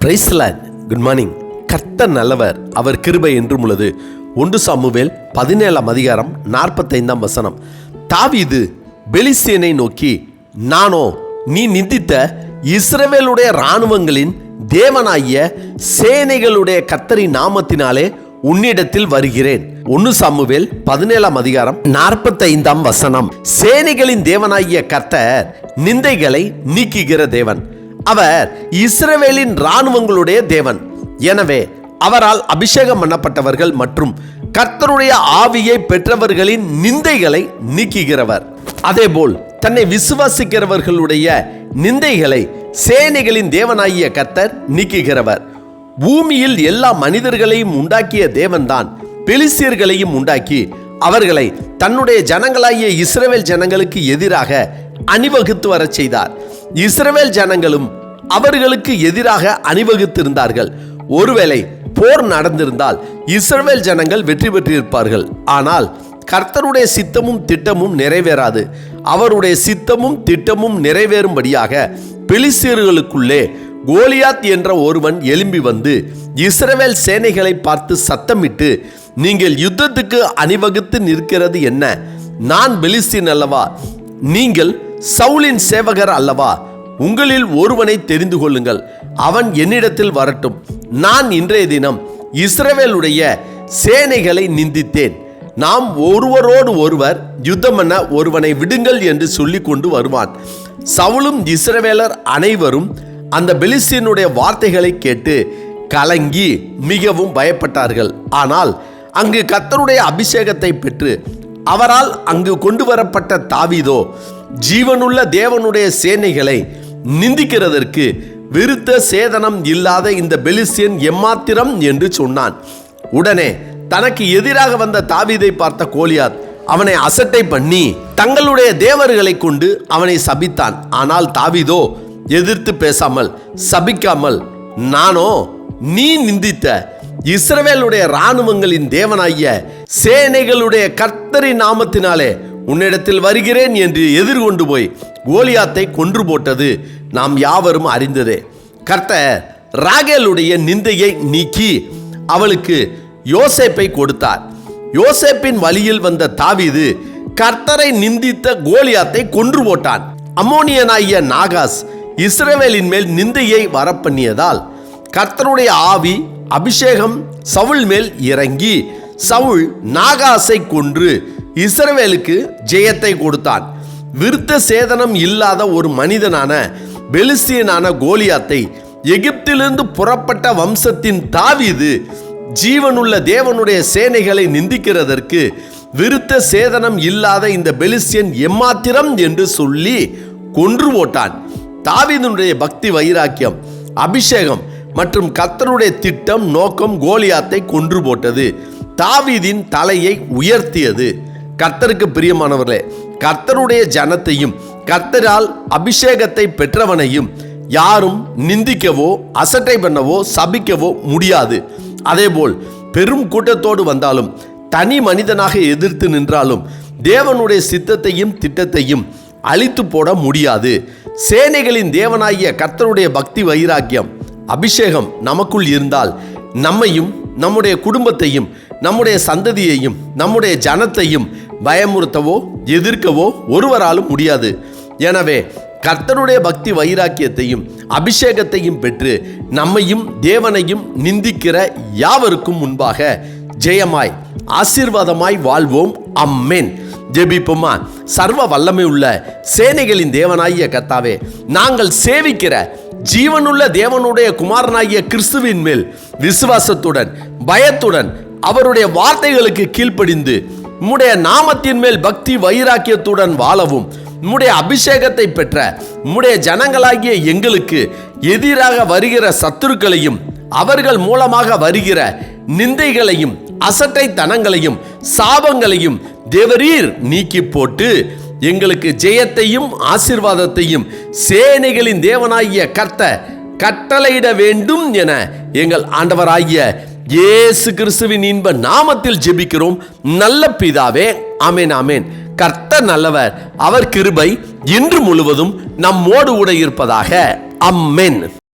Praise the Lord. Good morning. கர்த்தர் நல்லவர், அவர் கிருபை என்றும் உள்ளது. 1 சாமுவேல் 17:45. தாவீது பெலிஸ்தியனை நோக்கி, நானோ நீ நிந்தித்த இஸ்ரவேலுடைய இராணுவங்களின் தேவனாகிய சேனைகளுடைய கர்த்தரின் நாமத்தினாலே உன்னிடத்தில் வருகிறேன். 1 சாமுவேல் 17:45. சேனைகளின் தேவனாகிய கர்த்தர் நிந்தைகளை நீக்குகிற தேவன். அவர் இஸ்ரவேலின் இராணுவங்களுடைய தேவன். எனவே அவரால் அபிஷேகம் பண்ணப்பட்டவர்கள் மற்றும் கர்த்தருடைய ஆவியை பெற்றவர்களின் நிந்தைகளை நீக்குகிறவர். அதேபோல் தன்னை விசுவாசிக்கிறவர்களுடைய நிந்தைகளை சேனைகளின் தேவனாகிய கர்த்தர் நீக்குகிறவர். பூமியில் எல்லா மனிதர்களையும் உண்டாக்கிய தேவன்தான் பெலிஸ்தியர்களையும் உண்டாக்கி அவர்களை தன்னுடைய ஜனங்களாகிய இஸ்ரவேல் ஜனங்களுக்கு எதிராக அணிவகுத்து வரச் செய்தார். இஸ்ரவேல் ஜனங்களும் அவர்களுக்கு எதிராக அணிவகுத்திருந்தார்கள். ஒருவேளை போர் நடந்திருந்தால் இஸ்ரவேல் ஜனங்கள் வெற்றி பெற்றிருப்பார்கள். ஆனால் கர்த்தருடைய சித்தமும் திட்டமும் நிறைவேறாது. அவருடைய சித்தமும் திட்டமும் நிறைவேறும்படியாக பெலிஸ்தியர்களுக்குள்ளே கோலியாத் என்ற ஒருவன் எழும்பி வந்து இஸ்ரவேல் சேனைகளை பார்த்து சத்தமிட்டு, நீங்கள் யுத்தத்துக்கு அணிவகுத்து நிற்கிறது என்ன? நான் பெலிஸ்தீன் அல்லவா? நீங்கள் சவுலின் சேவகர் அல்லவா? உங்களில் ஒருவனை தெரிந்து கொள்ளுங்கள், அவன் என்னிடத்தில் வரட்டும். நான் இன்றைய தினம் இஸ்ரவேலுடைய சேனைகளை நிந்தித்தேன். நாம் ஒருவரோடு ஒருவர் யுத்தம் பண்ண ஒருவனை விடுங்கள் என்று சொல்லி கொண்டு வருவான். சவுலும் இஸ்ரவேலர் அனைவரும் அந்த பெலிஸ்தியனுடைய வார்த்தைகளை கேட்டு கலங்கி மிகவும் பயப்பட்டார்கள். ஆனால் அங்கு கர்த்தருடைய அபிஷேகத்தை பெற்று அவரால் அங்கு கொண்டு வரப்பட்ட தாவீதோ ஜீவனுள்ள தேவனுடைய சேனைகளை நிந்திக்கிறதற்கு விருத்த சேதனம் இல்லாத இந்த பெலிஸ்தியன் எம்மாத்திரம் என்று சொன்னான். உடனே தனக்கு எதிராக வந்த தாவீதை பார்த்த கோலியாத் அவனை அசட்டை பண்ணி தங்களுடைய தேவர்களை கொண்டு அவனை சபித்தான். ஆனால் தாவீதோ எதிர்த்து பேசாமல் சபிக்காமல், நானோ நீ நிந்தித்த இஸ்ரவேலுடைய இராணுவங்களின் தேவனாகிய சேனைகளுடைய கர்த்தரின் நாமத்தினாலே உன்னிடத்தில் வருகிறேன் என்று எதிர்கொண்டு போய் கோலியாத்தை கொன்று போட்டது நாம் யாவரும் அறிந்ததே. கர்த்தர் ராகேலுடைய நிந்தையை நீக்கி அவளுக்கு யோசேப்பை கொடுத்தார். யோசேப்பின் வழியில் வந்த தாவீது கர்த்தரை நிந்தித்த கோலியாத்தை கொன்று போட்டான். அம்மோனியனாகிய நாகாஸ் இஸ்ரவேலின் மேல் நிந்தையை வரப்பண்ணியதால் கர்த்தருடைய ஆவி அபிஷேகம் சவுல் மேல் இறங்கி சவுல் நாகாசை கொன்று இஸ்ரவேலுக்கு ஜெயத்தை கொடுத்தான். விருத்த சேதனம் இல்லாத ஒரு மனிதனான பெலிஸ்தியனான கோலியாத்தை எகிப்திலிருந்து புறப்பட்ட வம்சத்தின் தாவீது ஜீவனுள்ள தேவனுடைய சேனைகளை நிந்திக்கிறதற்கு விருத்த சேதனம் இல்லாத இந்த பெலிஸ்தியன் எம்மாத்திரம் என்று சொல்லி கொன்று போட்டான். தாவீதுடைய பக்தி வைராக்கியம், அபிஷேகம் மற்றும் கர்த்தருடைய திட்டம் நோக்கம் கோலியாத்தை கொன்று போட்டது. தாவீதின் தலையை உயர்த்தியது. கர்த்தருக்கு பிரியமானவர்களே, கர்த்தருடைய ஜனத்தையும் கர்த்தரால் அபிஷேகத்தை பெற்றவனையும் யாரும் நிந்திக்கவோ அசட்டை பண்ணவோ சபிக்கவோ முடியாது. அதேபோல் பெரும் கூட்டத்தோடு வந்தாலும் தனி மனிதனாக எதிர்த்து நின்றாலும் தேவனுடைய சித்தத்தையும் திட்டத்தையும் அழித்து போட முடியாது. சேனைகளின் தேவனாகிய கர்த்தருடைய பக்தி வைராக்கியம் அபிஷேகம் நமக்குள் இருந்தால் நம்மையும் நம்முடைய குடும்பத்தையும் நம்முடைய சந்ததியையும் நம்முடைய ஜனத்தையும் பயமுறுத்தவோ எதிர்க்கவோ ஒருவராலும் முடியாது. எனவே கர்த்தருடைய பக்தி வைராக்கியத்தையும் அபிஷேகத்தையும் பெற்று நம்மையும் தேவனையும் நிந்திக்கிற யாவருக்கும் முன்பாக ஜெயமாய் ஆசீர்வாதமாய் வாழ்வோம். அம்மேன். ஜெபிப்போமா. சர்வ வல்லமை உள்ள சேனைகளின் தேவனாகிய கர்த்தாவே, நாங்கள் சேவிக்கிற ஜீவனுள்ள தேவனுடைய குமாரனாகிய கிறிஸ்துவின் மேல் விசுவாசத்துடன் பயத்துடன் அவருடைய வார்த்தைகளுக்கு கீழ்ப்படிந்து உம்முடைய நாமத்தின் மேல் பக்தி வைராக்கியத்துடன் வாழவும், உம்முடைய அபிஷேகத்தை பெற்ற உம்முடைய ஜனங்களாகிய எங்களுக்கு எதிராக வருகிற சத்துருக்களையும் அவர்கள் மூலமாக வருகிற நிந்தைகளையும் அசட்டைத்தனங்களையும் சாபங்களையும் தேவரீர் நீக்கி போட்டு எங்களுக்கு ஜெயத்தையும் ஆசீர்வாதத்தையும் சேனைகளின் தேவனாகிய கர்த்தர் கட்டளையிட வேண்டும் என எங்கள் ஆண்டவராகிய இயேசு கிறிஸ்துவின் இன்ப நாமத்தில் ஜெபிக்கிறோம் நல்ல பிதாவே. ஆமென், ஆமென். கர்த்தர் நல்லவர், அவர் கிருபை இன்று முழுவதும் நம்மோடு கூட இருப்பதாக. ஆமென்.